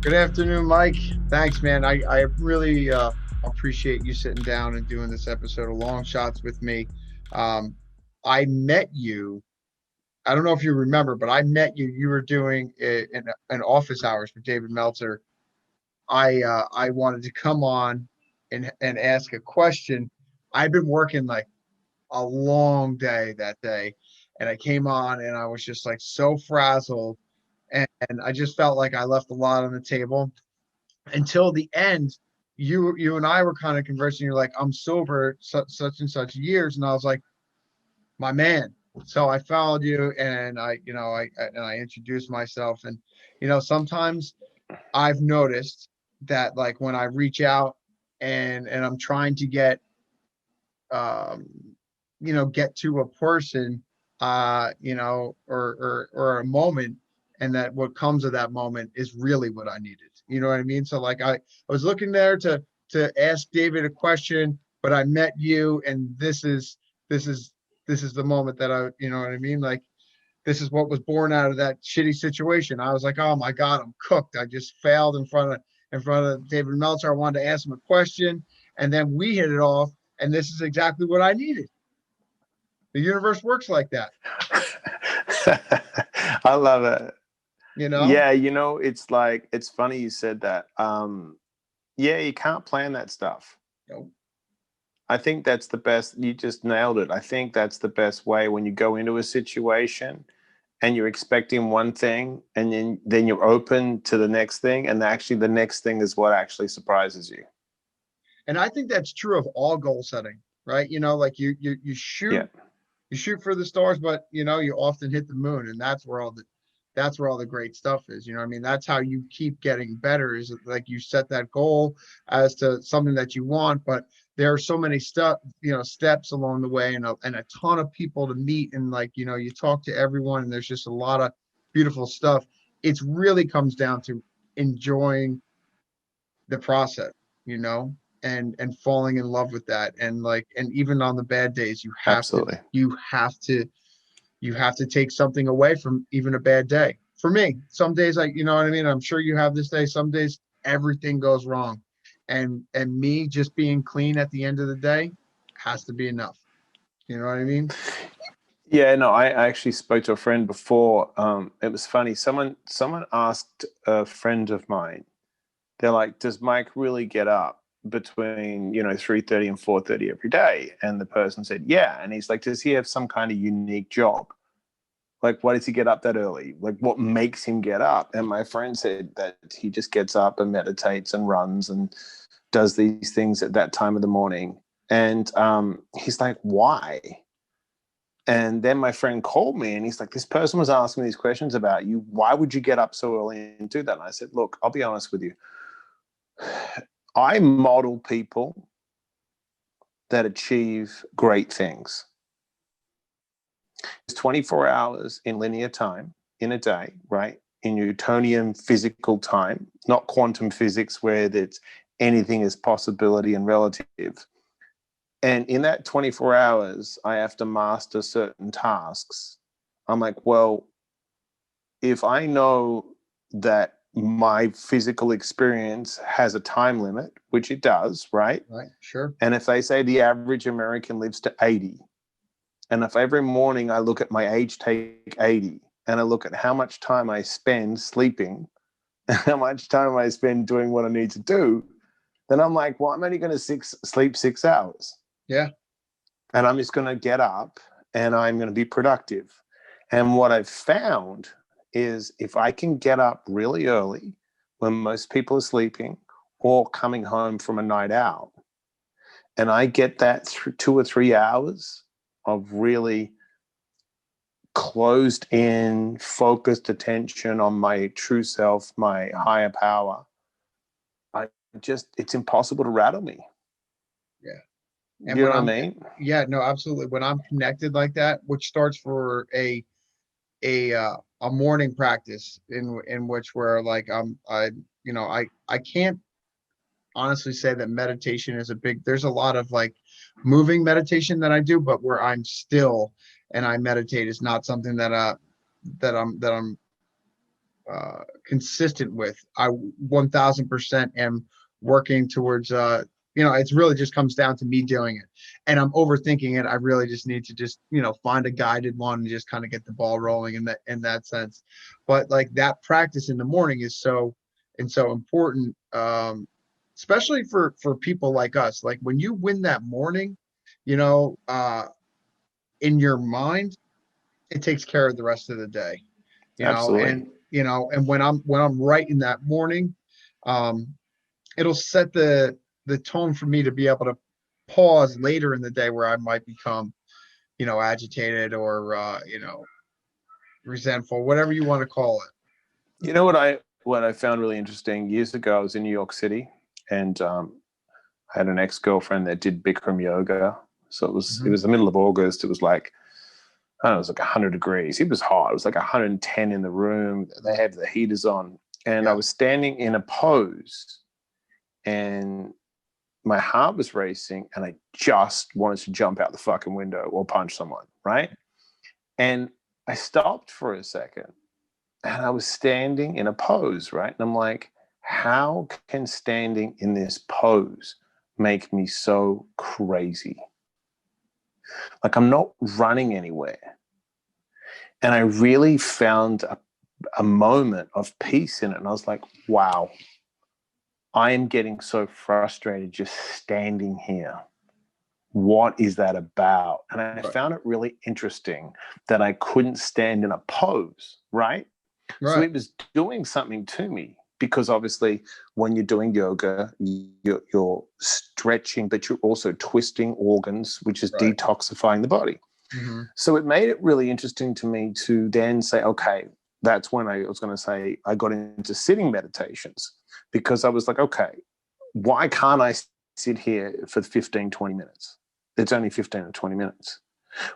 Good afternoon, Mike. Thanks, man. I really appreciate you sitting down and doing this episode of Long Shots with me. Um, I met you. I don't know if you remember, but I met you. You were doing an office hours for David Meltzer. I wanted to come on and ask a question. I've been working like a long day that day, and I came on and I was just like so frazzled, and I just felt like I left a lot on the table until the end. You and I were kind of conversing. You're like, I'm sober such and such years, and I was like, my man. So I followed you, and I introduced myself, and sometimes I've noticed that like when I reach out and I'm trying to um get to a person, or a moment, and that what comes of that moment is really what I needed. You know what I mean? So like I was looking there to ask David a question, but I met you, and this is this is the moment that I, you know what I mean? Like this is what was born out of that shitty situation. I was like, oh my God, I'm cooked. I just failed in front of David Meltzer. I wanted to ask him a question, and then we hit it off, and this is exactly what I needed. The universe works like that, I love it. you know? Yeah, it's like it's funny you said that. Yeah, you can't plan that stuff. Nope. I think that's the best. You just nailed it. I think that's the best way when you go into a situation and you're expecting one thing and then you're open to the next thing, and actually the next thing is what actually surprises you. And I think that's true of all goal setting, right? Like you Yeah, shoot for the stars, but you often hit the moon, and that's where all the great stuff is. I mean, that's how you keep getting better, is like you set that goal as to something that you want, but there are so many steps along the way, and a ton of people to meet, and like you talk to everyone, and there's just a lot of beautiful stuff. It's really comes down to enjoying the process, you know, and falling in love with that. And like, and even on the bad days, you have to absolutely. you have to you have to take something away from even a bad day. For me, some days, like, you know what I mean? I'm sure you have this day. Some days everything goes wrong. And me just being clean at the end of the day has to be enough. You know what I mean? Yeah, no, I actually spoke to a friend before. It was funny. Someone asked a friend of mine. They're like, "Does Mike really get up between 3:30 and 4:30 every day?" And the person said, "Yeah." And he's like, "Does he have some kind of unique job? Like, why does he get up that early? Like, what makes him get up?" And my friend said that he just gets up and meditates and runs and does these things at that time of the morning. And he's like, "Why?" And then my friend called me and he's like, "This person was asking these questions about you. Why would you get up so early and do that?" And I said, "Look, I'll be honest with you. I model people that achieve great things. It's 24 hours in linear time in a day, right? In Newtonian physical time, not quantum physics where it's anything is possibility and relative. And in that 24 hours, I have to master certain tasks. I'm like, well, if I know that my physical experience has a time limit, which it does, right? Right. Sure. And if they say the average American lives to 80, and if every morning I look at my age take 80 and I look at how much time I spend sleeping, how much time I spend doing what I need to do, then I'm like, well, I'm only going to sleep 6 hours. Yeah. And I'm just going to get up and I'm going to be productive. And what I've found is if I can get up really early when most people are sleeping or coming home from a night out, and I get that 2 or 3 hours of really closed in, focused attention on my true self, my higher power, it's impossible to rattle me. Yeah. And You know when what I I'm mean? Yeah, no, absolutely. When I'm connected like that, which starts for a morning practice in which where like I can't honestly say that meditation is a big. There's a lot of like moving meditation that I do, but where I'm still and I meditate is not something that I'm consistent with. I 1000% am working towards, it's really just comes down to me doing it, and I'm overthinking it. I really just need to just, find a guided one and just kind of get the ball rolling in that sense. But like that practice in the morning is so important, especially for people like us. Like when you win that morning, you know, uh, in your mind, it takes care of the rest of the day. Absolutely. And when I'm right in that morning, um, it'll set the tone for me to be able to pause later in the day where I might become, agitated or resentful, whatever you want to call it. You know what I found really interesting years ago? I was in New York City, and I had an ex-girlfriend that did Bikram yoga. So it Mhm. was the middle of August. It was like, I don't know, it was like 100 degrees. It was hot. It was like 110 in the room. They had the heaters on, and I Yeah. was standing in a pose, and my heart was racing, and I just wanted to jump out the fucking window or punch someone, right? And I stopped for a second, and I was standing in a pose, right? And I'm like, how can standing in this pose make me so crazy? Like, I'm not running anywhere. And I really found a moment of peace in it. And I was like, wow, I am getting so frustrated just standing here. What is that about? And I Right. found it really interesting that I couldn't stand in a pose, right? So Right. it was doing something to me, because obviously when you're doing yoga, you're stretching, but you're also twisting organs, which is Right. detoxifying the body. Hmm. So it made it really interesting to me to then say, okay, that's when I was going to say I got into sitting meditations, because I was like, okay, why can't I sit here for 15, 20 minutes? It's only 15 or 20 minutes.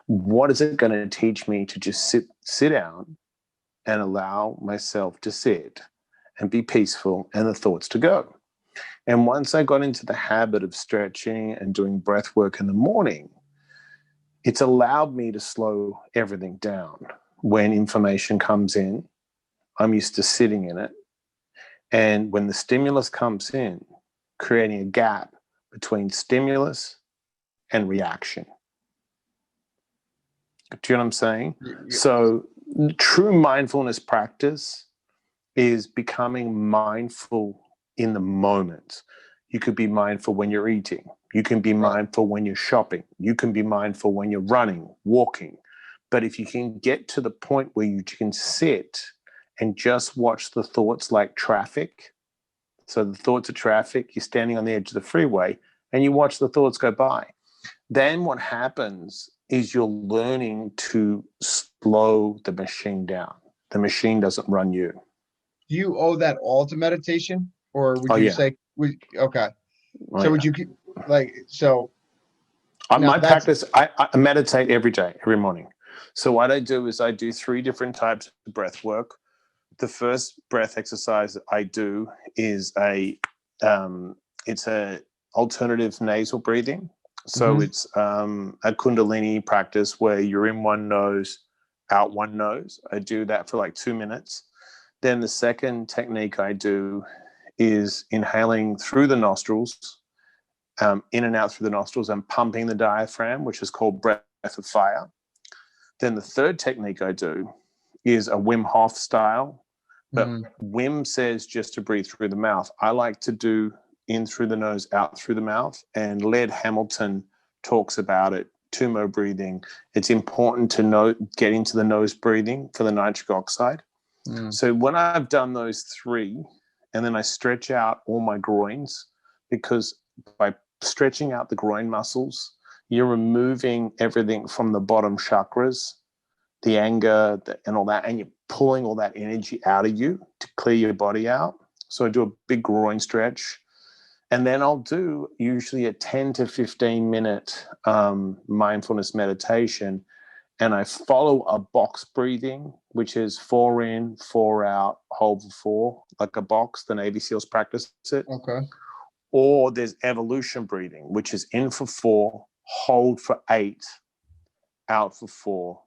What is it going to teach me to just sit down and allow myself to sit and be peaceful and the thoughts to go? And once I got into the habit of stretching and doing breath work in the morning, it's allowed me to slow everything down. When information comes in, I'm used to sitting in it. And when the stimulus comes in, creating a gap between stimulus and reaction. Do you know what I'm saying? So, true mindfulness practice is becoming mindful in the moment. You could be mindful when you're eating. You can be Right. mindful when you're shopping. You can be mindful when you're running, walking. But if you can get to the point where you can sit and just watch the thoughts like traffic, so the thoughts are traffic, you're standing on the edge of the freeway and you watch the thoughts go by, then what happens is you're learning to slow the machine down. The machine doesn't run you. Do you owe that all to meditation, or would Oh, you yeah. say, okay? Oh, So yeah. would you like so On now my that's practice, I meditate every day, every morning. So what I do is I do 3 different types of breath work. The first breath exercise I do is it's a alternative nasal breathing. So Mhm. it's a Kundalini practice where you're in one nose, out one nose. I do that for like 2 minutes. Then the second technique I do is inhaling through the nostrils, in and out through the nostrils, and pumping the diaphragm, which is called breath of fire. Then the third technique I do is a Wim Hof style, but Mhm. Wim says just to breathe through the mouth. I like to do in through the nose, out through the mouth. And Laird Hamilton talks about it, Tumo breathing. It's important to get into the nose breathing for the nitric oxide. Mhm. So when I've done those 3, and then I stretch out all my groins, because by stretching out the groin muscles, you're removing everything from the bottom chakras, the anger and all that, and you're pulling all that energy out of you to clear your body out. So I do a big groin stretch, and then I'll do usually a 10 to 15 minute mindfulness meditation, and I follow a box breathing, which is 4 in, 4 out, hold for 4, like a box. The Navy SEALs practice it. Okay. Or there's evolution breathing, which is in for 4, hold for 8, out for 4,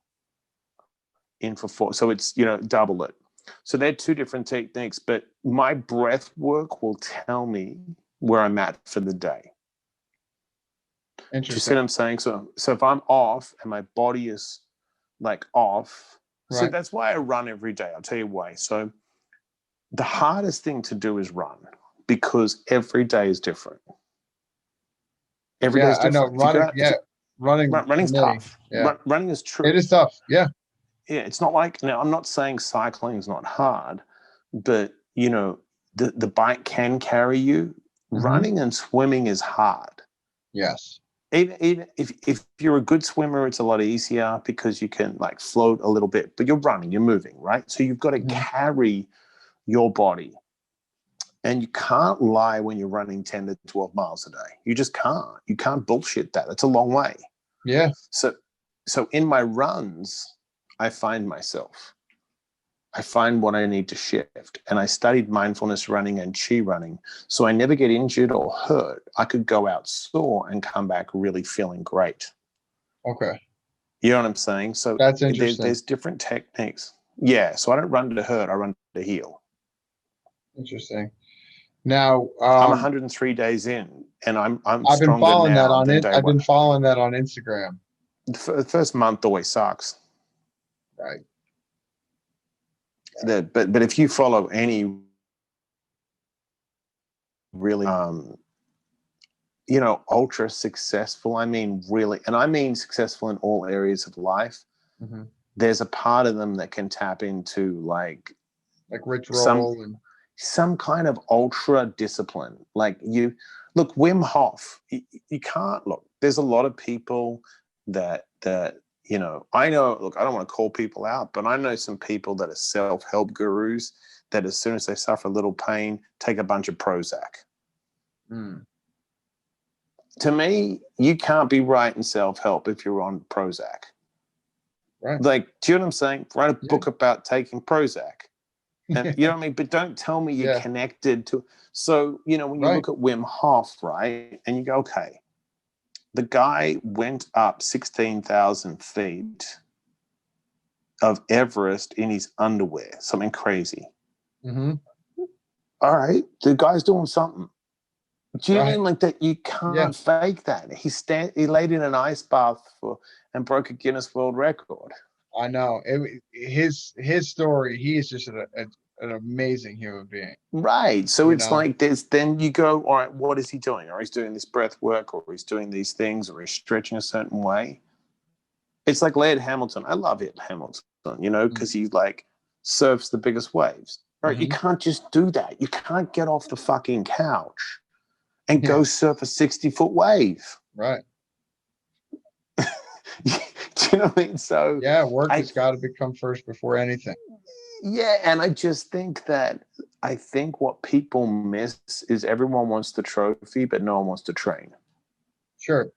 in for 4. So it's, double it. So they're two different techniques, but my breath work will tell me where I'm at for the day. Do you see Interesting. what I'm saying? So if I'm off and my body is like off, so Right. that's why I run every day. I'll tell you why. So the hardest thing to do is run because every day is different. Every day Yeah, is I know. different. If you go Running, out, yeah, running for running's me. tough. Yeah, Running is it true. is tough. Yeah. Yeah, it's not like, now I'm not saying cycling is not hard, but you know, the bike can carry you. Hmm. Running and swimming is hard. Yes. Even if you're a good swimmer, it's a lot easier because you can like float a little bit, but you're running, you're moving, right? So you've got to Hmm. carry your body. And you can't lie when you're running 10 to 12 miles a day. You just can't. You can't bullshit that. It's a long way. Yeah. So so in my runs, I find myself. I find what I need to shift. And I studied mindfulness running and chi running. So I never get injured or hurt. I could go out sore and come back really feeling great. Okay. You know what I'm saying? So That's interesting. there's different techniques. Yeah. So I don't run to hurt, I run to heal. Interesting. Now, I'm 103 days in and I'm I've been stronger following that now on than it. day I've one. been following that on Instagram. The first month always sucks. Right. But if you follow any really you know, ultra successful, I mean really, and I mean successful in all areas of life, Hmm. there's a part of them that can tap into like Like Rich some Roll and some kind of ultra discipline. Like you look, Wim Hof, you can't look. There's a lot of people that you know. I know. Look, I don't want to call people out, but I know some people that are self-help gurus that as soon as they suffer a little pain, take a bunch of Prozac. mm, To me, you can't be right in self-help if you're on Prozac. right. Like, do you know what I'm saying? Write a Yeah. book about taking Prozac. And you know what I mean? But don't tell me you're Yeah. connected to. So, you know, when you Right. look at Wim Hof, right, and you go, okay, the guy went up 16,000 feet of Everest in his underwear, something crazy. Hmm. All right, the guy's doing something. Do you Right. mean like that? You Yeah. can't fake that. He laid in an ice bath and broke a Guinness World Record. I know. His story. He is just an amazing human being. Right. So You it's know. like there's then you go, all right, what is he doing? Or he's doing this breath work, or he's doing these things, or he's stretching a certain way. It's like Laird Hamilton. I love it, Hamilton, you know, because he like surfs the biggest waves. Right. You Mm-hmm. can't just do that. You can't get off the fucking couch and Yeah. go surf a 60-foot wave. Right. Do you know what I mean? So Yeah. Work I has got to become first before anything. yeah, and I just think that I think what people miss is everyone wants the trophy, but no one wants to train. Sure.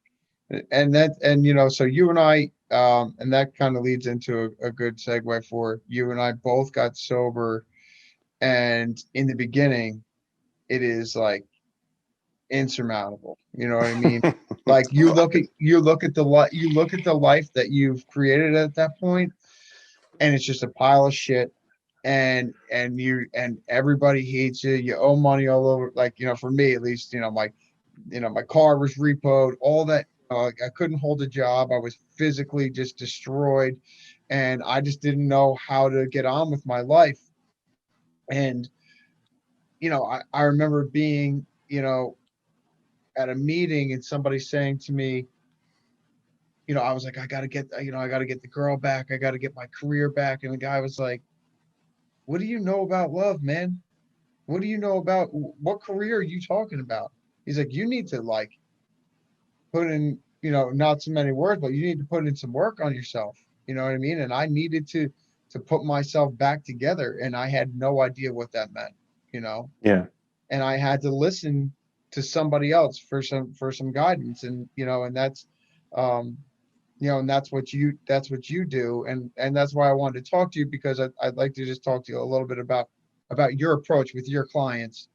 And you know, so you and I, and that kind of leads into a good segue for you and I both got sober, and in the beginning, it is like insurmountable. You know what I mean? Like Right. you look at the life that you've created at that point, and it's just a pile of shit. And everybody hates you. You owe money all over. Like, you know, for me at least, my car was repoed, all that. I couldn't hold a job. I was physically just destroyed, and I just didn't know how to get on with my life. And I remember being, at a meeting and somebody saying to me, I was like, I got to get the girl back. I got to get my career back. And the guy was like, "What do you know about love, man? What do you know about what career are you talking about?" He's like, "You need to like put in, not so many words, but you need to put in some work on yourself." You know what I mean? And I needed to put myself back together, and I had no idea what that meant, you know. Yeah. And I had to listen to somebody else for some guidance, and um, and that's what you do, and that's why I wanted to talk to you because I'd like to just talk to you a little bit about your approach with your clients,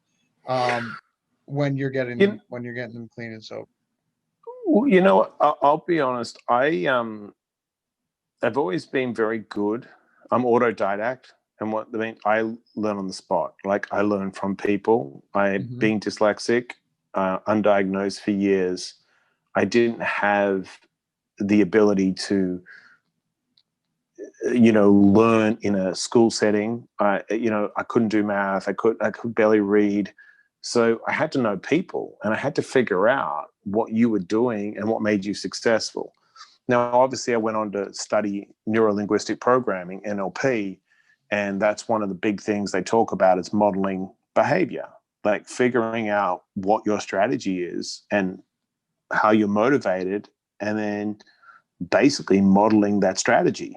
um, You, when you're getting them clean and sober. you know, I'll be honest. I've always been very good. I'm autodidact, And what I mean, I learn on the spot. Like I learn from people. Hmm. Being dyslexic, undiagnosed for years, I didn't have the ability to, learn in a school setting. I couldn't do math. I could barely read. So I had to know people, and I had to figure out what you were doing and what made you successful. Now, obviously, I went on to study neuro-linguistic programming, NLP, and that's one of the big things they talk about is modeling behavior, like figuring out what your strategy is and how you're motivated, and then basically modeling that strategy.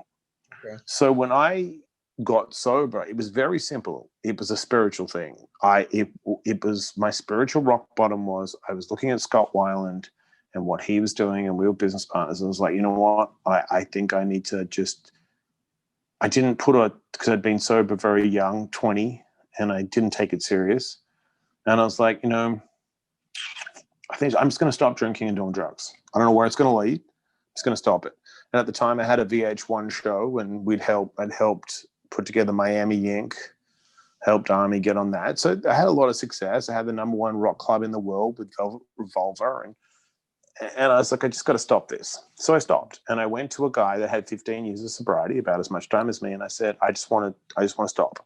Okay. So when I got sober, it was very simple. It was a spiritual thing. It was my spiritual rock bottom was I was looking at Scott Weiland and what he was doing, and we were business partners. And I was like, you know what? I think I need to just. I didn't put a because I'd been sober very young, 20, and I didn't take it serious. And I was like, I think I'm just going to stop drinking and doing drugs. I don't know where it's going to lead. I'm just going to stop it. And at the time, I had a VH1 show, and I'd helped put together Miami Inc., helped Army get on that. So I had a lot of success. I had the #1 rock club in the world with Revolver, and I was like, I just got to stop this. So I stopped, and I went to a guy that had 15 years of sobriety, about as much time as me, and I said, I just want to stop.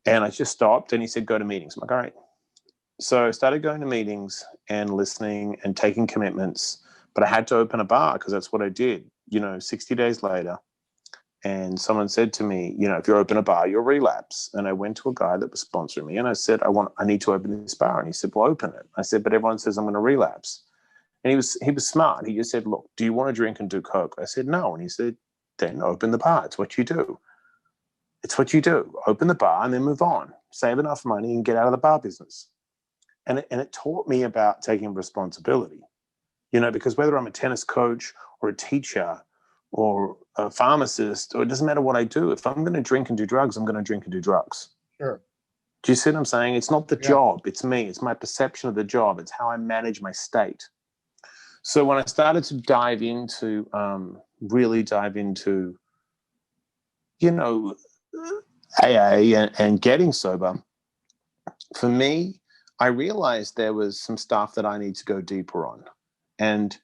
And I just stopped, and he said, go to meetings. I'm like, all right. So I started going to meetings and listening and taking commitments, but I had to open a bar because that's what I did, 60 days later. And someone said to me, if you open a bar, you'll relapse. And I went to a guy that was sponsoring me and I said, I need to open this bar. And he said, well, open it. I said, but everyone says I'm going to relapse. And he was smart. He just said, look, do you want to drink and do coke? I said, no. And he said, then open the bar. It's what you do. It's what you do. Open the bar and then move on. Save enough money and get out of the bar business. And it taught me about taking responsibility, because whether I'm a tennis coach or a teacher or a pharmacist, or it doesn't matter what I do, if I'm going to drink and do drugs, I'm going to drink and do drugs. Sure. Do you see what I'm saying? It's not the Yeah. job. It's me. It's my perception of the job. It's how I manage my state. So when I started to really dive into, you know, AA and getting sober, for me, I realized there was some stuff that I need to go deeper on. And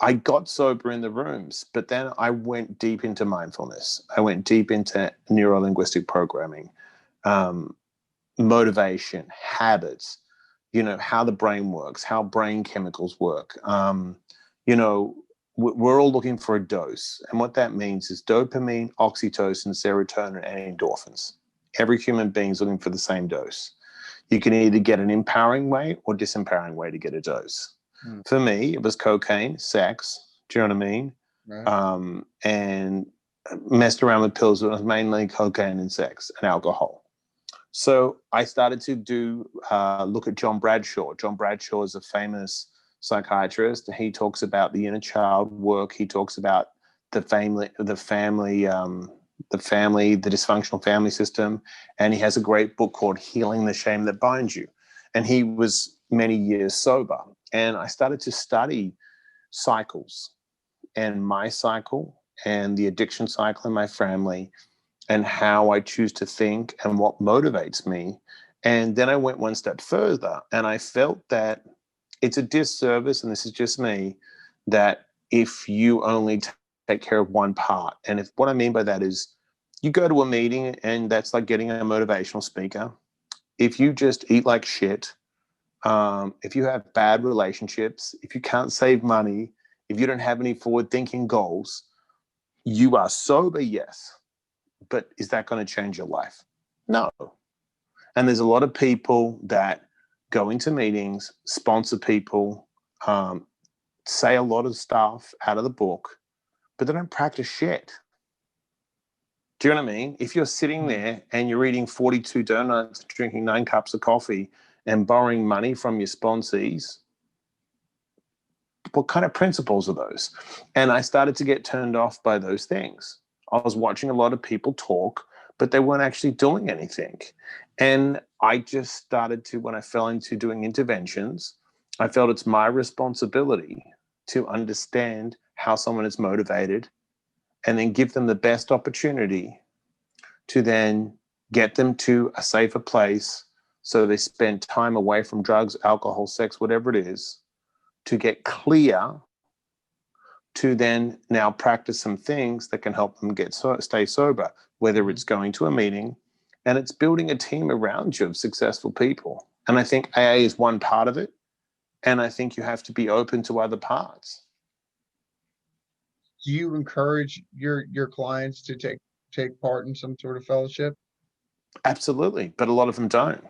I got sober in the rooms, but then I went deep into mindfulness. I went deep into neuro-linguistic programming, motivation, habits, how the brain works, how brain chemicals work. We're all looking for a dose. And what that means is dopamine, oxytocin, serotonin, and endorphins. Every human being is looking for the same dose. You can either get an empowering way or disempowering way to get a dose. For me, it was cocaine, sex. Do you know what I mean? Right. And messed around with pills. It was mainly cocaine and sex and alcohol. So I started to look at John Bradshaw. John Bradshaw is a famous psychiatrist. He talks about the inner child work. He talks about the dysfunctional family system. And he has a great book called Healing the Shame That Binds You. And he was many years sober. And I started to study cycles and my cycle and the addiction cycle in my family and how I choose to think and what motivates me. And then I went one step further and I felt that it's a disservice, and this is just me, that if you only take care of one part. And if what I mean by that is you go to a meeting and that's like getting a motivational speaker. If you just eat like shit, if you have bad relationships, if you can't save money, if you don't have any forward-thinking goals, you are sober, yes. But is that going to change your life? No. And there's a lot of people that go into meetings, sponsor people, say a lot of stuff out of the book, but they don't practice shit. Do you know what I mean? If you're sitting there and you're eating 42 donuts, drinking 9 cups of coffee, and borrowing money from your sponsees, what kind of principles are those? And I started to get turned off by those things. I was watching a lot of people talk, but they weren't actually doing anything. And I just started to, when I fell into doing interventions, I felt it's my responsibility to understand how someone is motivated and then give them the best opportunity to then get them to a safer place so they spend time away from drugs, alcohol, sex, whatever it is, to get clear, to then now practice some things that can help them stay sober, whether it's going to a meeting, and it's building a team around you of successful people. And I think AA is one part of it, and I think you have to be open to other parts. Do you encourage your clients to take part in some sort of fellowship? Absolutely, but a lot of them don't.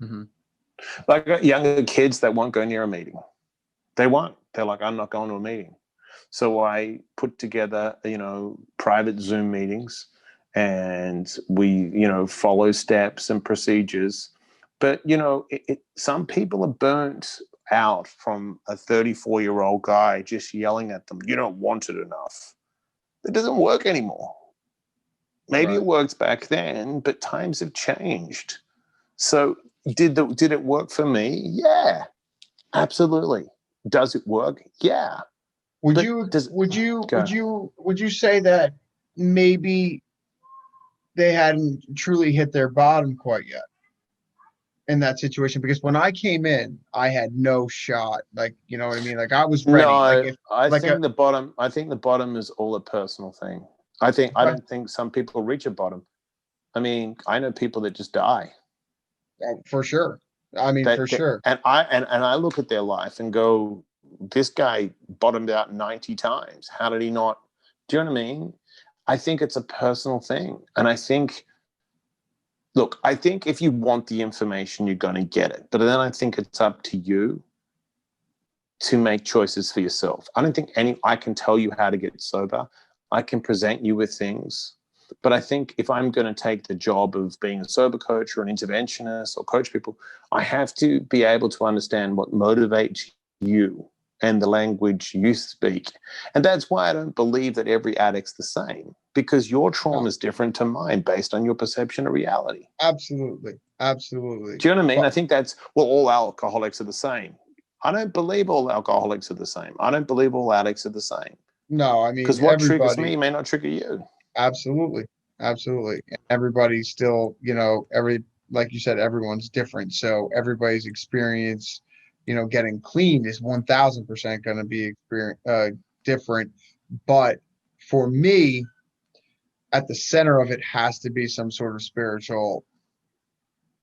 Mm-hmm. Like, I got younger kids that won't go near a meeting. They won't. They're like, I'm not going to a meeting. So I put together, private Zoom meetings, and we, follow steps and procedures. But, some people are burnt out from a 34-year-old guy just yelling at them, you don't want it enough. It doesn't work anymore. Maybe Right. it worked back then, but times have changed. So did it work for me? Yeah, absolutely. Does it work? Yeah. Would But you does would you go? would you say that maybe they hadn't truly hit their bottom quite yet in that situation? Because when I came in, I had no shot. Like, you know what I mean? Like I was ready. Like No, if I like a think the bottom. I think the bottom is all a personal thing. I but don't think some people reach a bottom. I mean, I know people that just die. for sure. I mean, for That sure. and I look at their life and go, this guy bottomed out 90 times. How did he not? Do you know what I mean? I think it's a personal thing, and I think. Look, I think if you want the information, you're going to get it. But then I think it's up to you to make choices for yourself. I don't think I can tell you how to get sober. I can present you with things. But I think if I'm going to take the job of being a sober coach or an interventionist or coach people, I have to be able to understand what motivates you and the language you speak. And that's why I don't believe that every addict's the same, because your trauma No, is different to mine based on your perception of reality. absolutely. Absolutely. Do you know what I mean? But I think that's, well, all alcoholics are the same. I don't believe all alcoholics are the same. I don't believe all addicts are the same. no, I mean Because what triggers everybody. me may not trigger you. Absolutely. Absolutely. Everybody's still, like you said, everyone's different. So everybody's experience, getting clean is 1000% going to be different. But for me, at the center of it has to be some sort of spiritual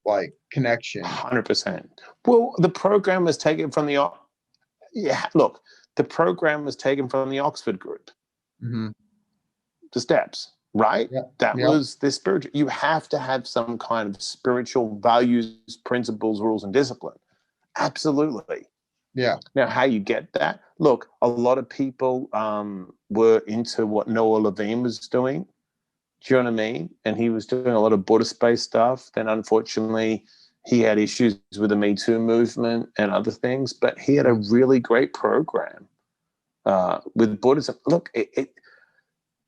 like connection. 100%. Well, the program was taken from look, the program was taken from the Oxford group, Hmm. the steps, right? Yeah. That Yep. was the spiritual. You have to have some kind of spiritual values, principles, rules, and discipline. Absolutely. Yeah. Now, how you get that? Look, a lot of people were into what Noah Levine was doing. Do you know what I mean? And he was doing a lot of Buddhist-based stuff. Then, unfortunately, he had issues with the Me Too movement and other things. But he had a really great program with Buddhism. Look,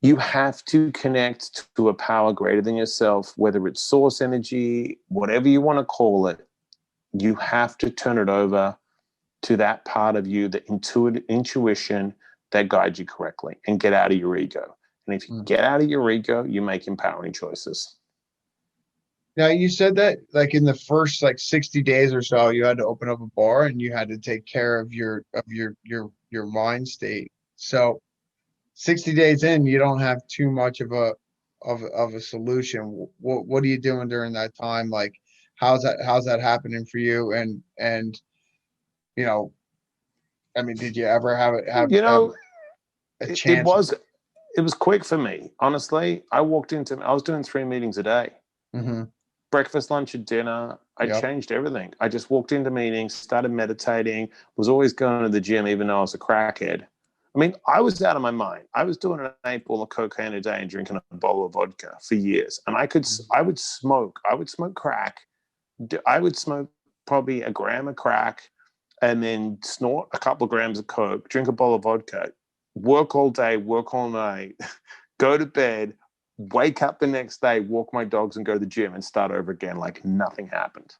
you have to connect to a power greater than yourself, whether it's source energy, whatever you want to call it. You have to turn it over to that part of you, the intuition that guides you correctly, and get out of your ego. And if you Mm. get out of your ego, you make empowering choices. Now you said that like in the first like 60 days or so, you had to open up a bar and you had to take care of your mind state. So 60 days in, you don't have too much of a solution. What are you doing during that time? Like, how's that happening for you? And you know, I mean, did you ever You have know, a it chance? was quick for me. Honestly, I was doing 3 meetings a day. Hmm. Breakfast, lunch, and dinner. I Yep. changed everything. I just walked into meetings, started meditating, was always going to the gym, even though I was a crackhead. I mean, I was out of my mind. I was doing an 8 ball of cocaine a day and drinking a bowl of vodka for years. And I would smoke. I would smoke crack. I would smoke probably a gram of crack and then snort a couple of grams of coke, drink a bowl of vodka, work all day, work all night, go to bed, wake up the next day, walk my dogs, and go to the gym and start over again like nothing happened.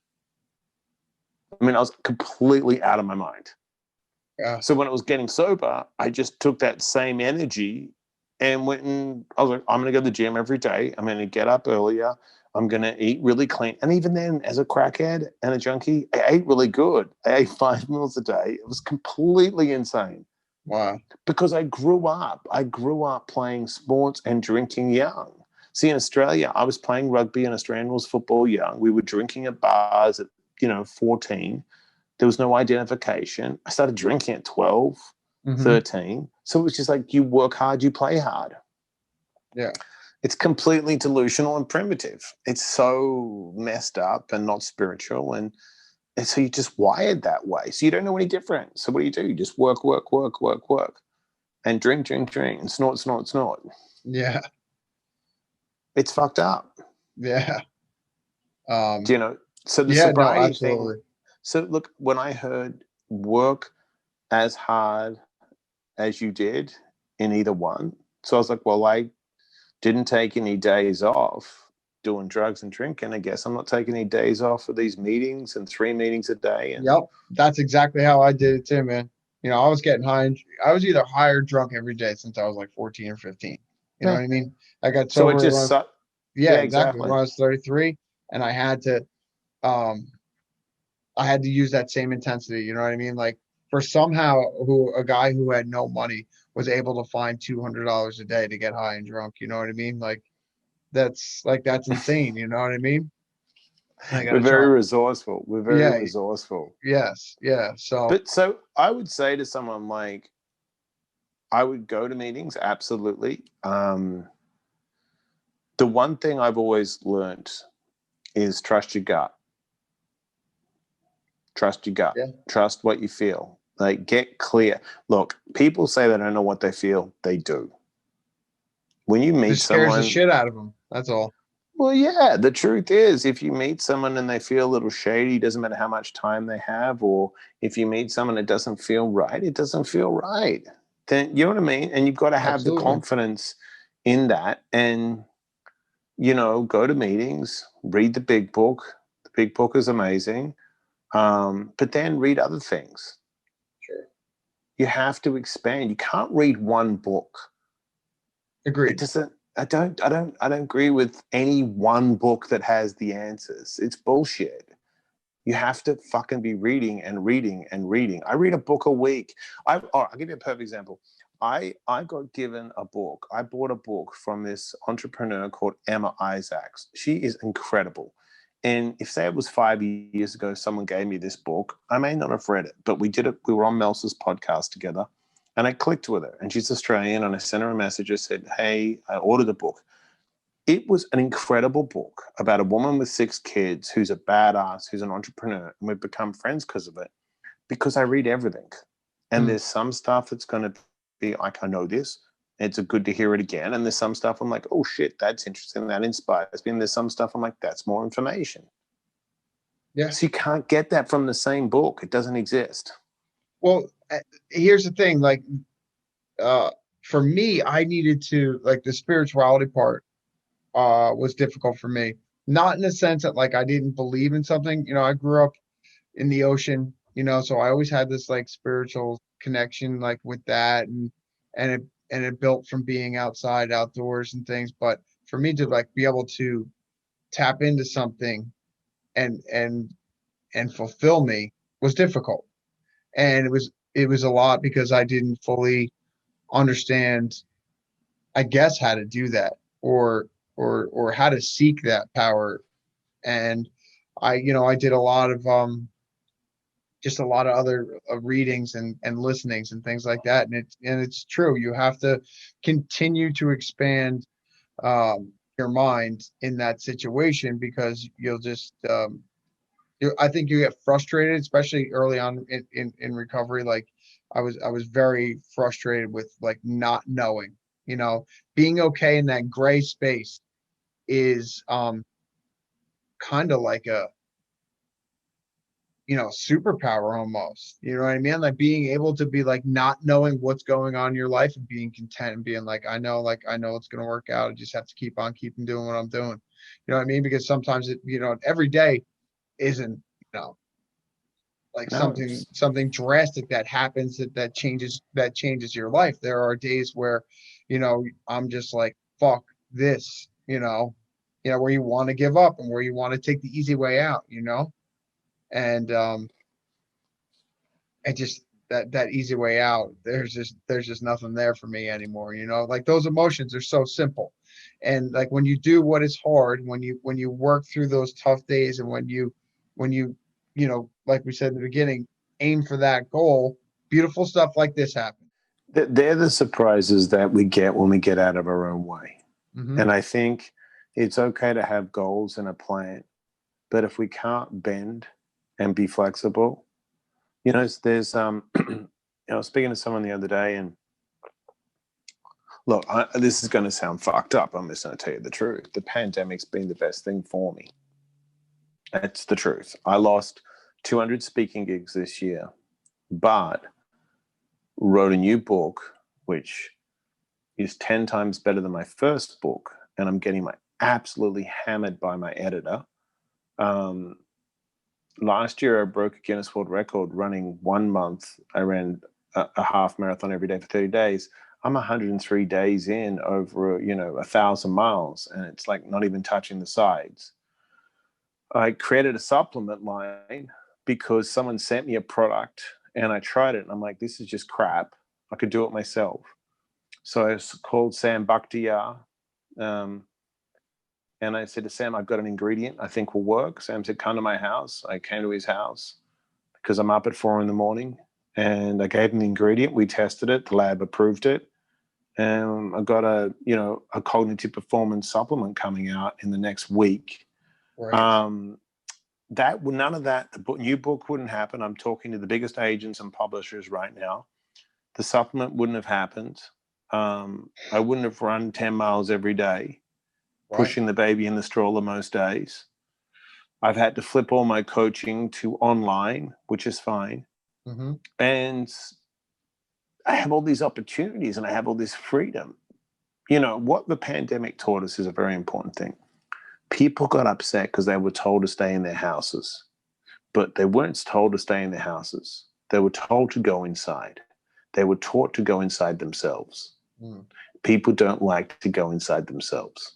I mean, I was completely out of my mind. Yeah. So when I was getting sober, I just took that same energy and went and I was like, I'm going to go to the gym every day. I'm going to get up earlier. I'm going to eat really clean. And even then, as a crackhead and a junkie, I ate really good. I ate 5 meals a day. It was completely insane Wow. because I grew up. I grew up playing sports and drinking young. See, in Australia, I was playing rugby and Australian rules football young. We were drinking at bars at, 14. There was no identification. I started drinking at 12, Hmm. 13. So it was just like you work hard, you play hard. Yeah. It's completely delusional and primitive. It's so messed up and not spiritual. And so you're just wired that way. So you don't know any different. So what do? You just work, work, work, work, work, and drink, drink, drink, and snort, snort, snort. Yeah. It's fucked up. Yeah. Do Um, you know? So the yeah, no, sobriety thing. absolutely. So look, when I heard work as hard as you did in either one, so I was like, well, I didn't take any days off doing drugs and drinking. I guess I'm not taking any days off for these meetings and 3 meetings a day. And Yep. That's exactly how I did it too, man. I was getting high. I was either high or drunk every day since I was like 14 or 15. You know yeah, what I mean? I got so it sober when I just was, sucked. yeah, Yeah, exactly. exactly. When I was 33, and um, I had to use that same intensity. You know what I mean? Like for somehow a guy who had no money was able to find $200 a day to get high and drunk. You know what I mean? That's insane. You know what I mean? I got We're to try. very resourceful. We're very Yeah. resourceful. Yes. Yeah. So But so I would say to someone like, I would go to meetings, absolutely. The one thing I've always learned is trust your gut. Trust your gut. yeah, Trust what you feel. Like, get clear. Look, people say they don't know what they feel. They do. When you meet just scares the someone, shit out of them. That's all. well, yeah, the truth is, if you meet someone and they feel a little shady, doesn't matter how much time they have, or if you meet someone that doesn't feel right, it doesn't feel right. Then you know what I mean? And you've got to have the Absolutely. confidence in that and, go to meetings, read the big book. The big book is amazing. But then read other things. Sure. You have to expand. You can't read one book. It Agreed. doesn't. I don't agree with any one book that has the answers. It's bullshit. You have to fucking be reading and reading and reading. I read a book a week. I'll give you a perfect example. I got given a book. I bought a book from this entrepreneur called Emma Isaacs. She is incredible. And if say it was 5 years ago, someone gave me this book, I may not have read it, but we did it. We were on Melsa's podcast together, and I clicked with her. And she's Australian, and I sent her a message. I said, "Hey, I ordered the book." It was an incredible book about a woman with 6 kids who's a badass, who's an entrepreneur, and we've become friends because of it. Because I read everything, and Hmm. there's some stuff that's going to be like, I know this. It's a good to hear it again, and there's some stuff I'm like, oh shit, that's interesting, that inspires me. And there's some stuff I'm like, that's more information. Yeah. So you can't get that from the same book. It doesn't exist. Well, here's the thing. Like, uh, for me, I needed to like the spirituality part. Was difficult for me. Not in the sense that like I didn't believe in something. I grew up in the ocean. So I always had this like spiritual connection like with that, and it built from being outside, outdoors, and things. But for me to like be able to tap into something and and and fulfill me was difficult. And it was a lot because I didn't fully understand, I guess, how to do that, or how to seek that power. And I did a lot of just a lot of other readings and listenings and things like that. And it's true. You have to continue to expand your mind in that situation, because you'll just I think you get frustrated, especially early on in recovery. Like I was very frustrated with like not knowing, being okay in that gray space is kind of like a superpower almost. You know what I mean? Like being able to be like not knowing what's going on in your life and being content and being like I know it's gonna work out. I just have to keep on keeping doing what I'm doing. You know what I mean? Because sometimes every day isn't, like No. something drastic that happens that changes your life. There are days where I'm just like, fuck this, where you want to give up and where you want to take the easy way out. And it just that easy way out, there's just nothing there for me anymore. Like those emotions are so simple. And like when you do what is hard, when you work through those tough days, and when you like we said in the beginning, aim for that goal, beautiful stuff like this happens. They're the surprises that we get when we get out of our own way. Hmm. And I think it's okay to have goals and a plan, but if we can't bend and be flexible, there's I was speaking to someone the other day, and look, this is going to sound fucked up. I'm just going to tell you the truth. The pandemic's been the best thing for me. That's the truth. I lost 200 speaking gigs this year, but wrote a new book, which is 10 times better than my first book. And I'm getting absolutely hammered by my editor. Um, Last year, I broke a Guinness World Record running 1 month. I ran a half marathon every day for 30 days. I'm 103 days in over, 1,000 miles, and it's like not even touching the sides. I created a supplement line because someone sent me a product and I tried it and I'm like, this is just crap. I could do it myself. So I called Sam Bakhtiar, and I said to Sam, I've got an ingredient I think will work. Sam said, come to my house. I came to his house because I'm up at 4 a.m, and I gave him the ingredient. We tested it. The lab approved it. And I got a cognitive performance supplement coming out in the next week. Right. Um, none of that. The new book wouldn't happen. I'm talking to the biggest agents and publishers right now. The supplement wouldn't have happened. I wouldn't have run 10 miles every day, Right. pushing the baby in the stroller most days. I've had to flip all my coaching to online, which is fine. Hmm. And I have all these opportunities and I have all this freedom. What the pandemic taught us is a very important thing. People got upset because they were told to stay in their houses, but they weren't told to stay in their houses. They were told to go inside. They were taught to go inside themselves. Mm. People don't like to go inside themselves.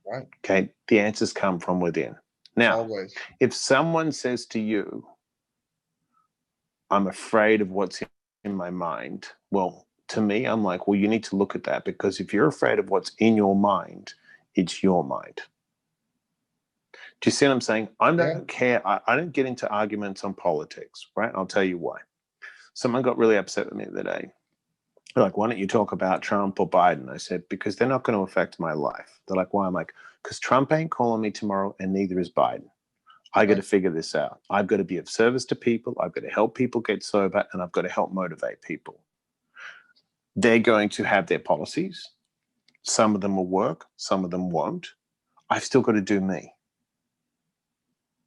Right. Okay. The answers come from within. Now, Always. if someone says to you, I'm afraid of what's in my mind, well, to me, I'm like, well, you need to look at that, because if you're afraid of what's in your mind, it's your mind. Do you see what I'm saying? I Yeah. don't care. I don't get into arguments on politics, right? I'll tell you why. Someone got really upset with me the other day. They're like, why don't you talk about Trump or Biden? I said, because they're not going to affect my life. They're like, why? I'm like, because Trump ain't calling me tomorrow and neither is Biden. I got to Right. figure this out. I've got to be of service to people. I've got to help people get sober, and I've got to help motivate people. They're going to have their policies. Some of them will work. Some of them won't. I've still got to do me.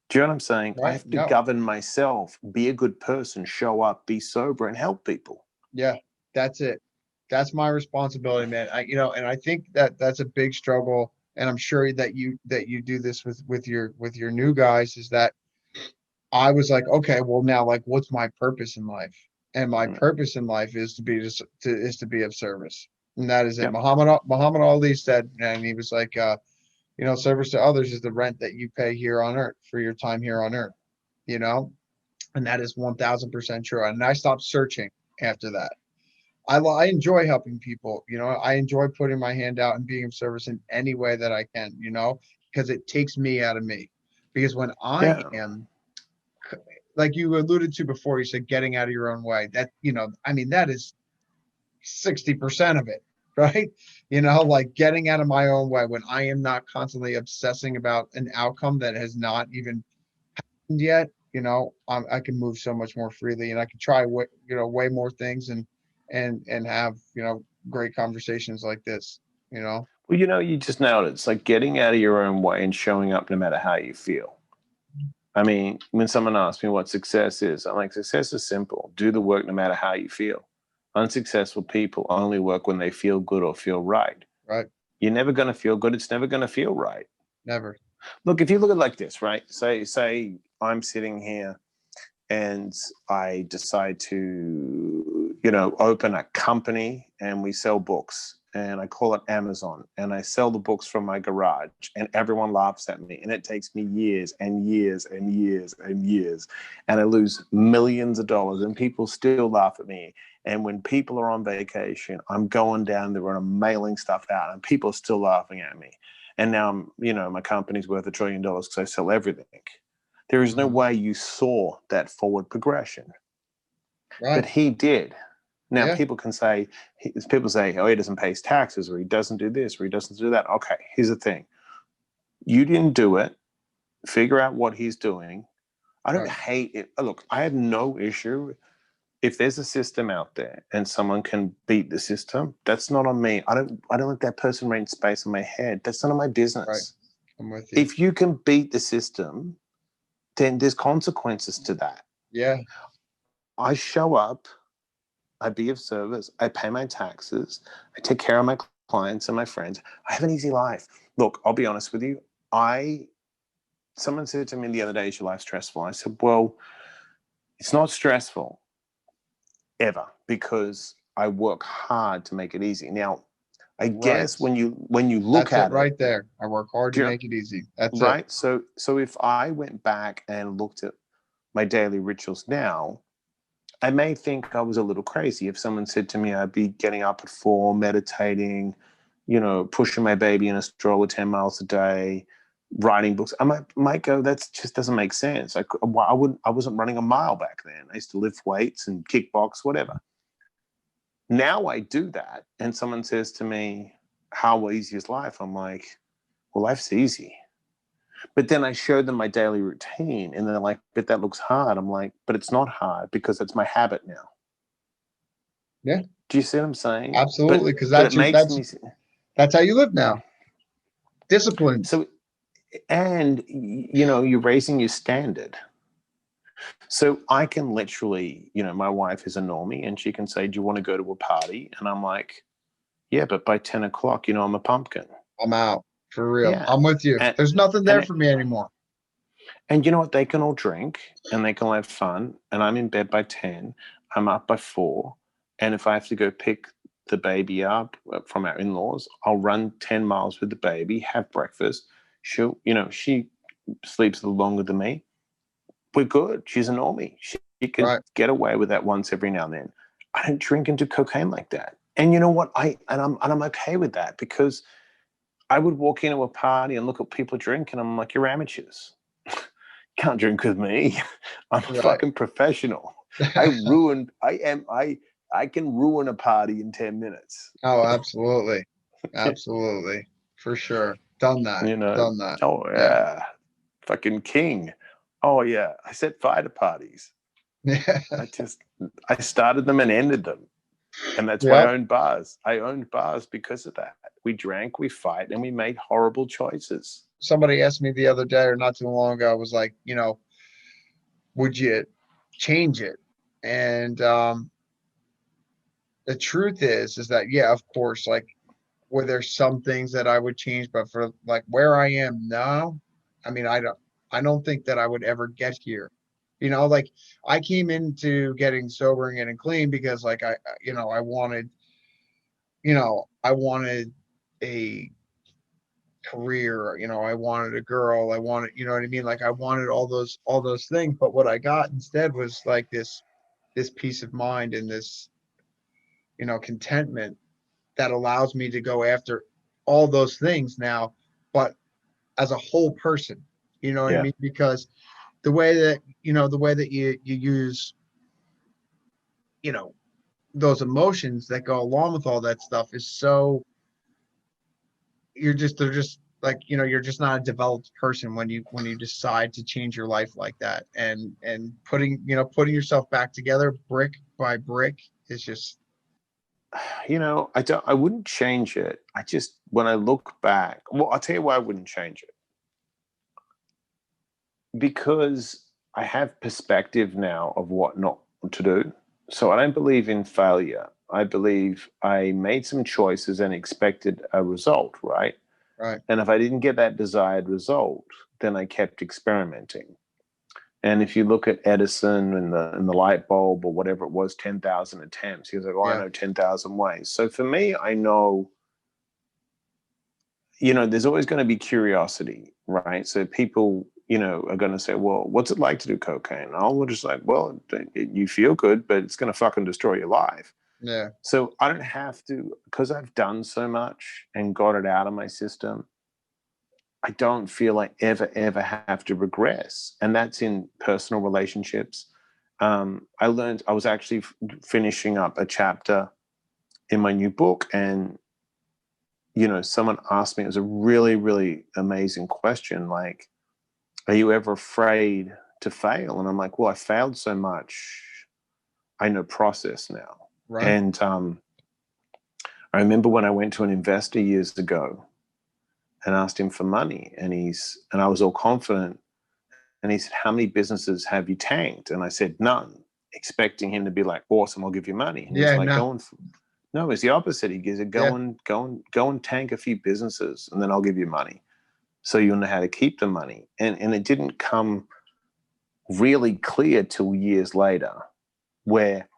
Do you know what I'm saying? I Right. have to No. govern myself, be a good person, show up, be sober, and help people. Yeah. That's it. That's my responsibility, man. And I think that that's a big struggle. And I'm sure that you do this with your new guys, is that I was like, okay, well now, like, what's my purpose in life? And my Mm. purpose in life is to be of service. And that is it. Yep. Muhammad Ali said, and he was like, service to others is the rent that you pay here on earth for your time here on earth, you know? And that is 1000% true. And I stopped searching after that. I enjoy helping people. I enjoy putting my hand out and being of service in any way that I can, because it takes me out of me. Because when I Yeah. am, like you alluded to before, you said getting out of your own way. I mean, that is 60% of it, right? Like getting out of my own way when I am not constantly obsessing about an outcome that has not even happened yet. I can move so much more freely, and I can try way more things, and have great conversations like this. You know. Well, you just nailed it. It's like getting out of your own way and showing up no matter how you feel. I mean, when someone asks me what success is, I'm like, success is simple. Do the work no matter how you feel. Unsuccessful people only work when they feel good or feel right. Right. You're never going to feel good. It's never going to feel right. Never. Look, if you look at it like this, right? Say I'm sitting here and I decide to, open a company and we sell books and I call it Amazon, and I sell the books from my garage, and everyone laughs at me, and it takes me years and years and years and years, and I lose millions of dollars, and people still laugh at me. And when people are on vacation, I'm going down there and I'm mailing stuff out, and people are still laughing at me. And now my company's worth $1 trillion because I sell everything. There is no Mhm. way you saw that forward progression, but Right. he did. Now, Yeah. people say, oh, he doesn't pay his taxes, or he doesn't do this, or he doesn't do that. Okay, here's the thing. You didn't do it. Figure out what he's doing. I don't Right. hate it. Look, I have no issue. If there's a system out there and someone can beat the system, that's not on me. I don't let that person rent space in my head. That's none of my Right. business. I'm with you. If you can beat the system, then there's consequences to that. Yeah. I show up, I be of service, I pay my taxes, I take care of my clients and my friends. I have an easy life. Look, I'll be honest with you. Someone said to me the other day, is your life stressful? I said, well, it's not stressful ever because I work hard to make it easy. Now, I Right. guess when you look That's it at it, right there. I work hard to make it easy. That's it. right? So if I went back and looked at my daily rituals now, I may think I was a little crazy if someone said to me I'd be getting up at 4, meditating, pushing my baby in a stroller 10 miles a day, writing books. I might go, that just doesn't make sense. I wasn't running a mile back then. I used to lift weights and kickbox, whatever. Now I do that, and someone says to me, how easy is life? I'm like, well, life's easy. But then I show them my daily routine, and they're like, but that looks hard. I'm like, but it's not hard because it's my habit now. Yeah. Do you see what I'm saying? Absolutely. But Because but it makes me that's how you live now. Disciplined. so, and you're raising your standard. So I can literally, my wife is a normie, and she can say, "Do you want to go to a party?" And I'm like, "Yeah, but by 10 o'clock, I'm a pumpkin." I'm out for real. Yeah, I'm with you. and There's nothing there and for me anymore. and you know what? They can all drink and they can all have fun. And I'm in bed by 10. I'm up by 4. And if I have to go pick the baby up from our in-laws, I'll run 10 miles with the baby, have breakfast. She sleeps a little longer than me. We're good. She's a normie. She can Right. get away with that once every now and then. I don't drink and do cocaine like that. And you know what? I'm okay with that because I would walk into a party and look at people drink, and I'm like, you're amateurs. Can't drink with me. I'm a Right. fucking professional. I can ruin a party in 10 minutes. Oh, absolutely. Absolutely. For sure. Done that. you know, Done that. oh Yeah. yeah, fucking king. Oh yeah, I set fire to parties. Yeah. I started them and ended them. And that's why Yep. I owned bars. I owned bars because of that. We drank, we fight, and we made horrible choices. Somebody asked me the other day or not too long ago, I was like, would you change it? And the truth is that yeah, of course, like were there some things that I would change, but for like where I am now, I mean, I don't think that I would ever get here. Like I came into getting sober and getting clean because like I wanted a career, I wanted a girl, I wanted, you know what I mean? Like I wanted all those things, but what I got instead was like this peace of mind and this, contentment that allows me to go after all those things now, but as a whole person, you know what I Yeah. mean? Because the way that you use, you know, those emotions that go along with all that stuff is so they're just like, you're just not a developed person when you decide to change your life like that and putting yourself back together brick by brick is just I wouldn't change it. I just, when I look back, well, I'll tell you why I wouldn't change it. Because I have perspective now of what not to do. So I don't believe in failure. I believe I made some choices and expected a result, right? right. And if I didn't get that desired result, then I kept experimenting. And if you look at Edison and the light bulb or whatever it was, 10,000 attempts, he was like, oh, I Yeah. know 10,000 ways. So for me, I know there's always going to be curiosity, right? So people, are going to say, well, what's it like to do cocaine? And I'll just like, well, you feel good, but it's going to fucking destroy your life. Yeah. So I don't have to, because I've done so much and got it out of my system. I don't feel I ever have to regress. And that's in personal relationships. I was actually finishing up a chapter in my new book, and someone asked me, it was a really, really amazing question. Like, are you ever afraid to fail? And I'm like, well, I failed so much. I know process now. Right. And I remember when I went to an investor years ago and asked him for money, and I was all confident. And he said, how many businesses have you tanked? And I said, none, expecting him to be like, awesome, I'll give you money. And he was Yeah. like, No. no, it's the opposite. He goes, Yeah. go and tank a few businesses, and then I'll give you money, so you'll know how to keep the money. And it didn't come really clear till years later, where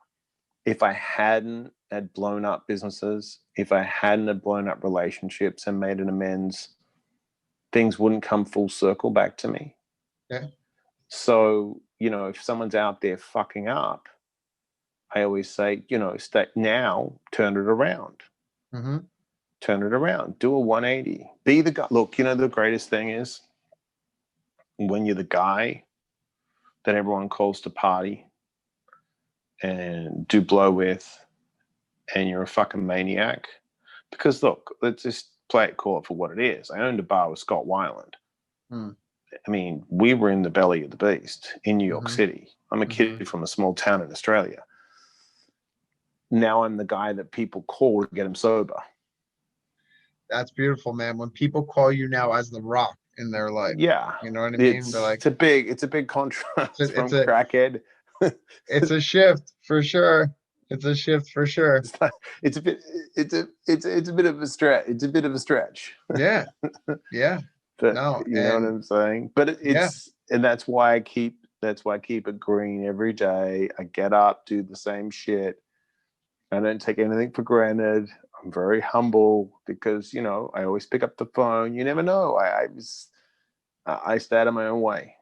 if I hadn't had blown up businesses, if I hadn't had blown up relationships and made an amends, things wouldn't come full circle back to me. Yeah. So, if someone's out there fucking up, I always say, stay now, turn it around. Mm-hmm. Turn it around. Do a 180. Be the guy. Look, the greatest thing is when you're the guy that everyone calls to party and do blow with, and you're a fucking maniac. Because look, let's just call it for what it is. I owned a bar with Scott Weiland. Mm. I mean, we were in the belly of the beast in New York Mm-hmm. City. I'm a Mm-hmm. kid from a small town in Australia. Now I'm the guy that people call to get them sober. That's beautiful, man. When people call you now as the rock in their life, Yeah, you know what I mean? They're it's like, it's a big contrast it's from a crackhead. it's a shift for sure. It's a shift for sure. It's like, it's a bit it's a bit of a stretch. It's a bit of a stretch. Yeah. Yeah. But No. you know what And I'm saying? But yeah, and that's why I keep it green every day. I get up, do the same shit. I don't take anything for granted. I'm very humble because I always pick up the phone. You never know. I stay out of my own way.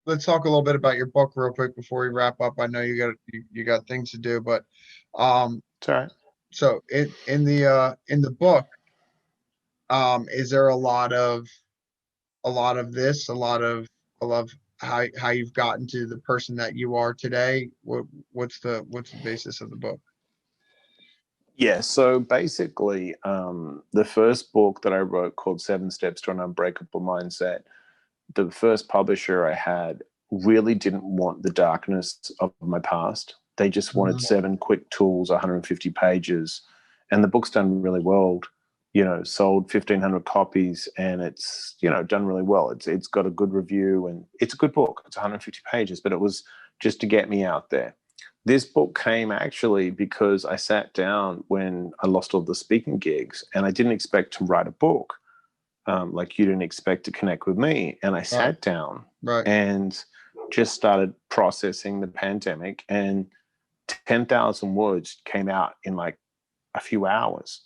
let's talk a little bit about your book real quick before we wrap up. I know you got things to do, but um, It's all right. so in the book, is there a lot of this, a lot of how you've gotten to the person that you are today? What's the basis of the book? Yeah. So basically, the first book that I wrote called Seven Steps to an Unbreakable Mindset, the first publisher I had really didn't want the darkness of my past. They just wanted Mhm. 7 quick tools, 150 pages. And the book's done really well, sold 1,500 copies, and it's, done really well. It's got a good review, and it's a good book. It's 150 pages, but it was just to get me out there. This book came actually because I sat down when I lost all the speaking gigs, and I didn't expect to write a book, like you didn't expect to connect with me. And I Right, sat down right. and just started processing the pandemic, and 10,000 words came out in like a few hours.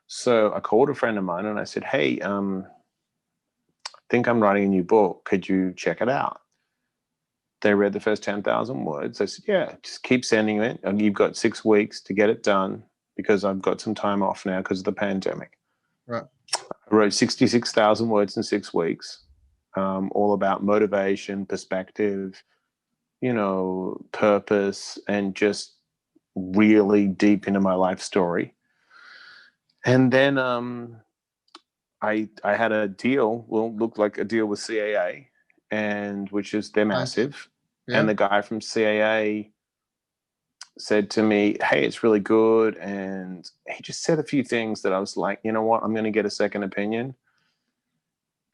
So I called a friend of mine and I said, hey, I think I'm writing a new book. Could you check it out? They read the first 10,000 words. I said, yeah, just keep sending it. And you've got 6 weeks to get it done because I've got some time off now because of the pandemic. Right. I wrote 66,000 words in 6 weeks, all about motivation, perspective, purpose, and just really deep into my life story. And then I had a deal, well, looked like a deal with CAA, and which is they're Nice. massive. And Yeah. the guy from CAA said to me, hey, it's really good. And he just said a few things that I was like, you know what, I'm going to get a second opinion.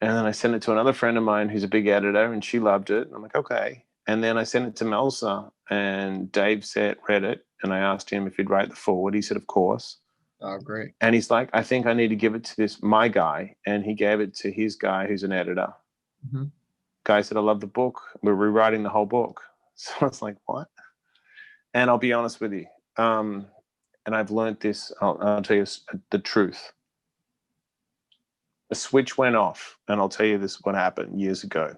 And then I sent it to another friend of mine who's a big editor, and she loved it. I'm like, okay. And then I sent it to Melsa, and Dave read it, and I asked him if he'd write the forward. He said, of course. Oh, great. And he's like, I think I need to give it to my guy. And he gave it to his guy who's an editor. Hmm. Guy said, I love the book. We're rewriting the whole book. So I was like, what? And I'll be honest with you. And I've learned this, I'll tell you the truth. a switch went off, and I'll tell you this what happened years ago.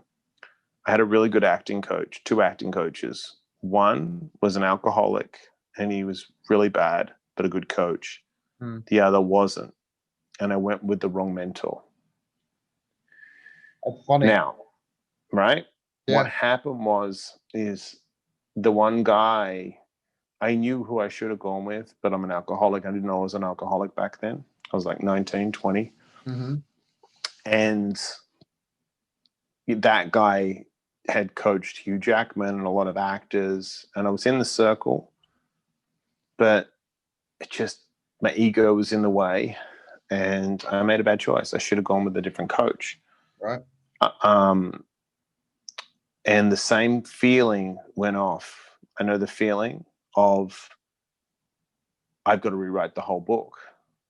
I had a really good acting coach, two acting coaches. One was an alcoholic, and he was really bad, but a good coach. The other wasn't, and I went with the wrong mentor. That's funny. Now, right? Yeah. What happened is the one guy, I knew who I should have gone with, but I'm an alcoholic. I didn't know I was an alcoholic back then. I was like 19, 20. And that guy had coached Hugh Jackman and a lot of actors, and I was in the circle, but it just, my ego was in the way, and I made a bad choice. I should have gone with a different coach. Right. And the same feeling went off. I know the feeling of, I've got to rewrite the whole book.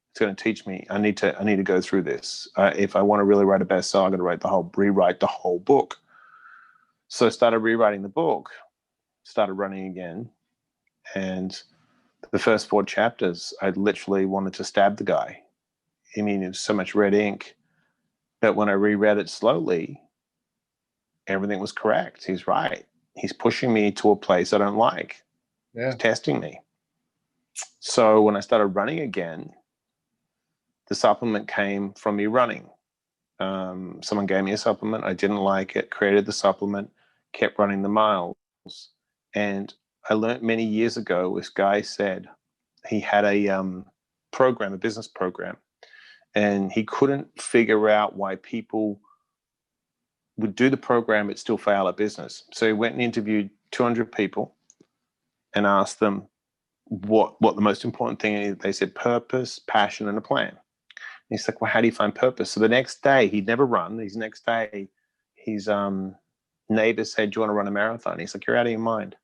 It's going to teach me. I need to go through this. If I want to really write a bestseller, I'm going to rewrite the whole book. So I started rewriting the book, started running again. And the first 4 chapters, I literally wanted to stab the guy. I mean, it was so much red ink. But when I reread it slowly, everything was correct. He's right. He's pushing me to a place I don't like. Yeah. He's testing me. So when I started running again, the supplement came from me running. Someone gave me a supplement. I didn't like it, created the supplement, kept running the miles. And I learned many years ago, this guy said he had a program, a business program, and he couldn't figure out why people would do the program but still fail at business. So he went and interviewed 200 people and asked them what the most important thing is. They said purpose, passion, and a plan. And he's like, well, how do you find purpose? So the next day, he'd never run. His next day, his neighbor said, do you want to run a marathon? He's like, you're out of your mind.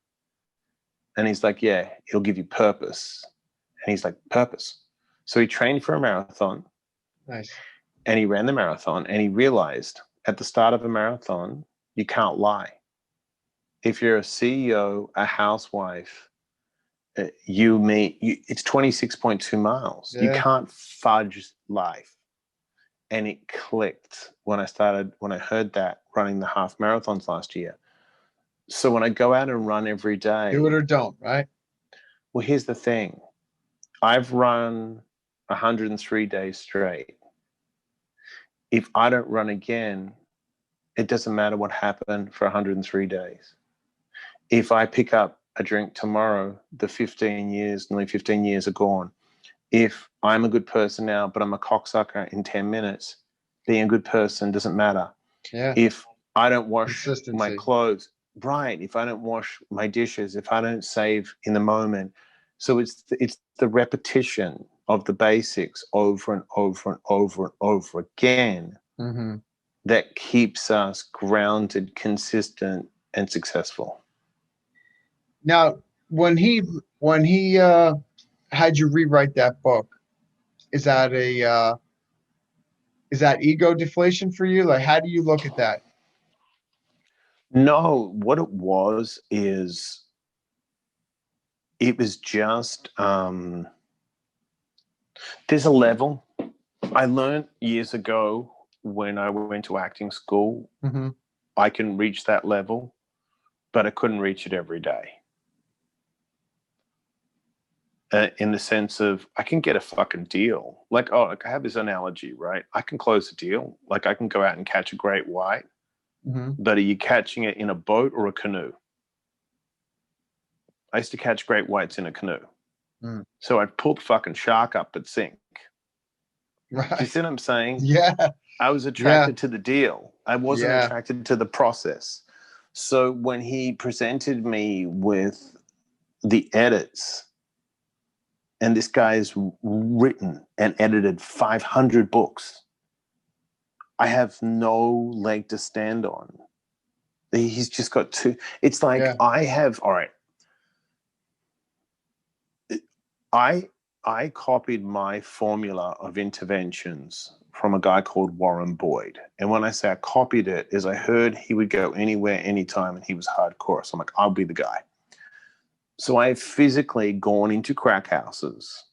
And he's like, yeah, it'll give you purpose. And he's like, purpose. So he trained for a marathon. Nice. And he ran the marathon, and he realized at the start of a marathon, you can't lie. If you're a CEO, a housewife, it's 26.2 miles. Yeah. You can't fudge life. And it clicked when I heard that running the half marathons last year. So when I go out and run every day, Do it or don't, right? well, here's the thing. I've run 103 days straight. If I don't run again, it doesn't matter what happened for 103 days. If I pick up a drink tomorrow, nearly 15 years are gone. If I'm a good person now, but I'm a cocksucker in 10 minutes, being a good person doesn't matter. Yeah. If I don't wash Consistency. my clothes, right, if I don't wash my dishes, if I don't save in the moment. So it's the repetition of the basics over and over and over and over again that keeps us grounded, consistent, and successful. Now, when he had you rewrite that book, is that ego deflation for you? Like, how do you look at that? No, what it was is it was just there's a level. I learned years ago when I went to acting school, I can reach that level, but I couldn't reach it every day. In the sense of I can get a fucking deal. Like I have this analogy, right? I can close a deal. Like I can go out and catch a great white, but are you catching it in a boat or a canoe? I used to catch great whites in a canoe. So I'd pull the fucking shark up at sink. Right. Do you see what I'm saying? Yeah. I was attracted to the deal. I wasn't Yeah. attracted to the process. So when he presented me with the edits, and this guy's written and edited 500 books, I have no leg to stand on. He's just got two. It's like I have, all right. I copied my formula of interventions from a guy called Warren Boyd. And when I say I copied it, is I heard he would go anywhere, anytime, and he was hardcore. So I'm like, I'll be the guy. So I've physically gone into crack houses,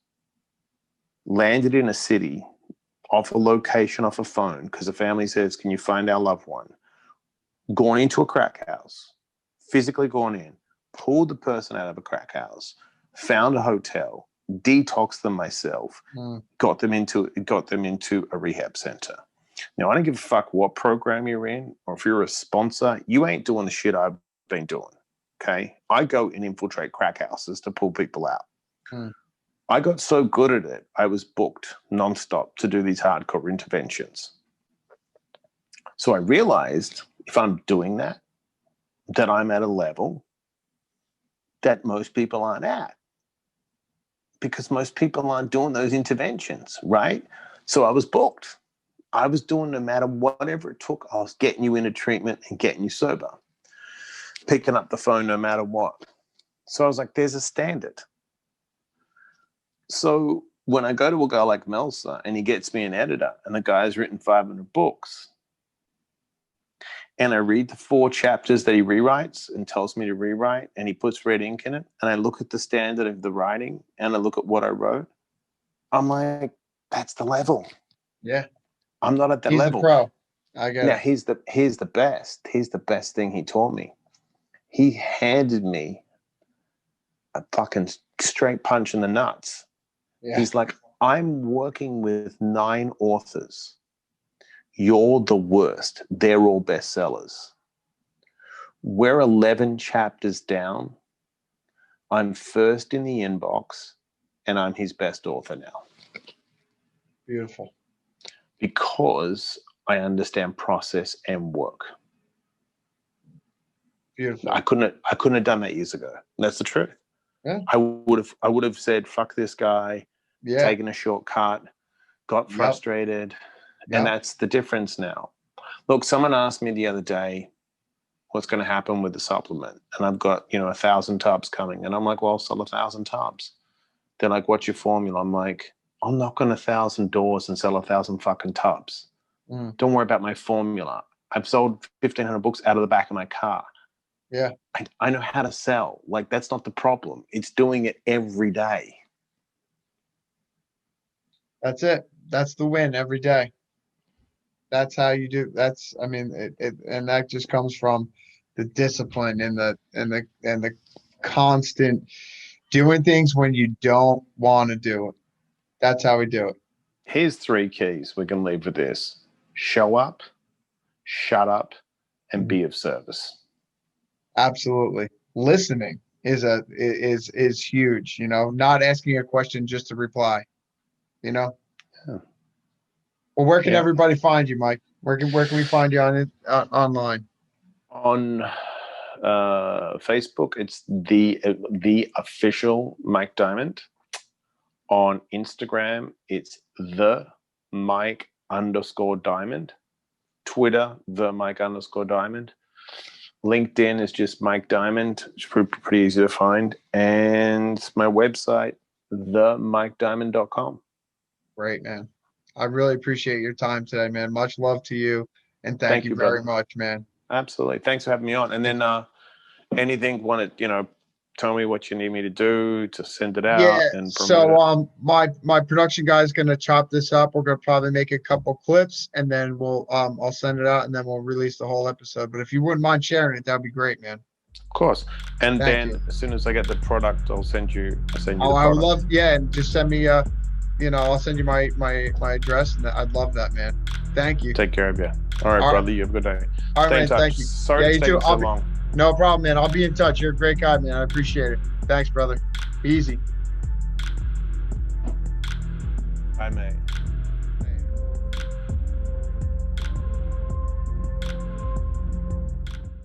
landed in a city off a location, off a phone, because the family says, can you find our loved one? Gone into a crack house, physically gone in, pulled the person out of a crack house, found a hotel, detoxed them myself, got them into a rehab center. Now, I don't give a fuck what program you're in, or if you're a sponsor, you ain't doing the shit I've been doing. Okay, I go and infiltrate crack houses to pull people out. I got so good at it, I was booked nonstop to do these hardcore interventions. So I realized if I'm doing that I'm at a level that most people aren't at, because most people aren't doing those interventions, right? So I was booked. I was doing no matter whatever it took. I was getting you into treatment and getting you sober, picking up the phone no matter what. So I was like, there's a standard. So when I go to a guy like Melsa and he gets me an editor, and the guy's written 500 books, and I read the 4 chapters that he rewrites and tells me to rewrite, and he puts red ink in it, and I look at the standard of the writing and I look at what I wrote, I'm like, that's the level. Yeah. I'm not at that level. He's a pro. I get now, it. here's the best. Here's the best thing he taught me. He handed me a fucking straight punch in the nuts. Yeah. He's like, I'm working with 9 authors. You're the worst. They're all bestsellers. We're 11 chapters down. I'm first in the inbox, and I'm his best author now. Beautiful. Because I understand process and work. Beautiful. I couldn't have done that years ago. That's the truth. Yeah. I would have said, fuck this guy, taken a shortcut, got frustrated. And that's the difference now. Look, someone asked me the other day, what's going to happen with the supplement? And I've got, 1,000 tubs coming. And I'm like, well, I'll sell 1,000 tubs. They're like, what's your formula? I'm like, I'll knock on 1,000 doors and sell 1,000 fucking tubs. Don't worry about my formula. I've sold 1,500 books out of the back of my car. Yeah. I know how to sell. Like, that's not the problem. It's doing it every day. That's it. That's the win every day. That's how you do. That's, I mean, and that just comes from the discipline and the constant doing things when you don't want to do it. That's how we do it. Here's 3 keys we can leave with this: show up, shut up, and be of service. Absolutely. Listening is huge. Not asking a question just to reply. Yeah. Well, where can everybody find you, Mike? Where can we find you on online? On Facebook, it's the official Mike Diamond. On Instagram, it's the Mike_Diamond. Twitter, the Mike_Diamond. LinkedIn is just Mike Diamond. It's pretty easy to find. And my website, themikediamond.com. Great, man. I really appreciate your time today, man. Much love to you. And thank you very much, man. Absolutely. Thanks for having me on. And then anything, want to, tell me what you need me to do to send it out. Yeah. And so my production guy is going to chop this up. We're going to probably make a couple clips, and then I'll send it out, and then we'll release the whole episode. But if you wouldn't mind sharing it, that'd be great, man. Of course. And Thank you. As soon as I get the product, I'll send you the product. I would love, and just send me I'll send you my address, and I'd love that, man. Thank you. Take care of you. All right, brother. You have a good day. All right, man. Thank you. Sorry it's taking so long. No problem, man. I'll be in touch. You're a great guy, man. I appreciate it. Thanks, brother. Be easy. Bye, mate.